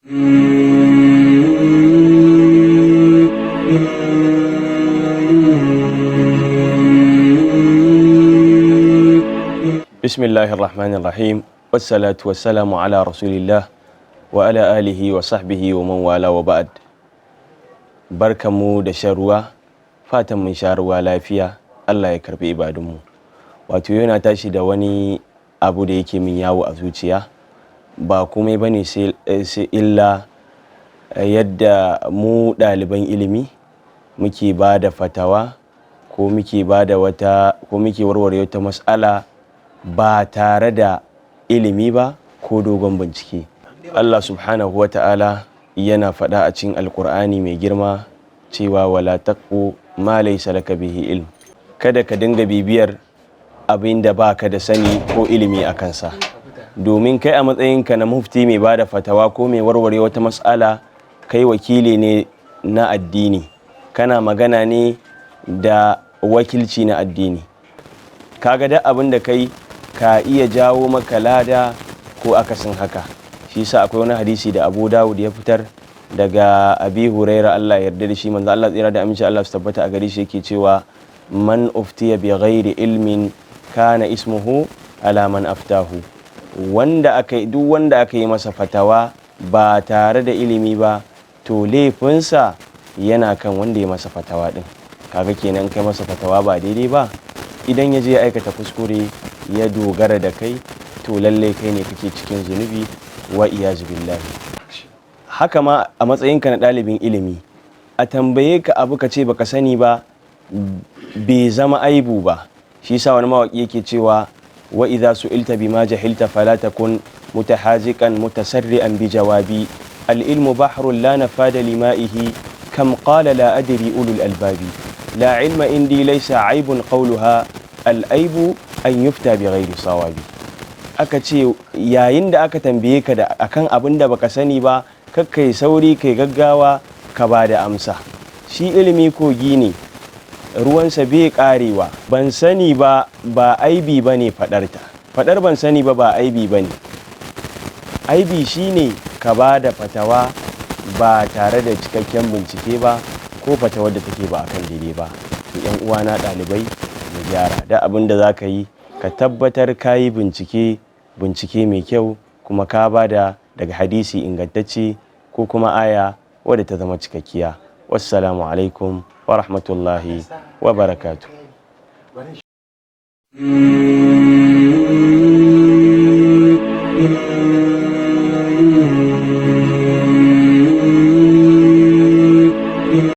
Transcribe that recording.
Bismillahirrahmanirrahim. Wassalatu wassalamu ala rasulillah wa ala alihi wa sahbihi wa man wala wa ba'd. Barkanmu da shan ruwa, fatan mun sha ruwa lafiya, Allah ya karbi ibadunmu. Wato yana tashi da wani abu da yake min yawo a zuciya, ba komai bane sai illa yadda mu ɗaliban ilimi muke ba da fatawa ko muke warware wata mas'ala ba tare da ilimi ba ko dogon bincike. Allah subhanahu wa ta'ala yana faɗa a cikin alkur'ani mai girma cewa wala taqfu ma laysa laka bihi ilm. Kada ka dinga bibiyar abin da baka da sani ko ilimi a kansa, domin kai a matsayinka na mufti mai bada fatawa ko mai warware wata mas'ala, kai wakili ne na addini, kana magana ne da wakilci na addini. Kaga duk abin da kai ka iya jawo maka lada ko akasin haka. Shi yasa akwai wani hadisi da Abu Dawud ya fitar daga Abi Huraira, Allah ya yarda da shi, manzo Allah tsira da aminci Allah su tabbata a gare shi, yake cewa man uftiya bi ghairi ilmin kana ismuhu ala man aftahu. Duk wanda aka yi masa fatawa ba tare da ilimi ba, to laifinsa yana kan wanda ya masa fatawa din. Kaga kenan kai masa fatawa ba daidai ba, idan ya je ya aikata kuskure ya dogara da kai, to lallai kai ne kake cikin zunubi, wa iyazu billahi. Haka ma a matsayinka na ɗalibin ilimi, a tambaye ka abu ka ce baka sani ba, bai zama aibu ba. Shi yasa wani mawaki yake cewa wa idza su'ilta bima jahilta fala takun mutahaziqan mutasarri'an bi jawabi, al ilmu bahrun la nafada lima'ihi kam qala la adri ulul albabi, la ilma indi laysa aibun qawluha al aibu an yufta bi ghairi sawabi. Aka ce yayin da aka tambaye ka da akan abin da baka sani ba, kakkai sauri kai gaggawa ka ba da amsa. Shi ilimi kogi ne, ruwansa bai karewa. Ban sani ba ba aibi bane fadar ban sani ba aibi bane. Aibi shine ka ba da fatawa ba tare da cikakken bincike ba, ko fatawar da take ba akan daidai ba. Yan uwana ɗalibai, mu gyara da abin da za ka yi, ka tabbatar ka yi bincike mai kyau, kuma ka bada daga hadisi ingantacce ko kuma aya wadda ta zama cikakkiya. Wassalamu alaikum wa rahmatullahi wa barakatuh.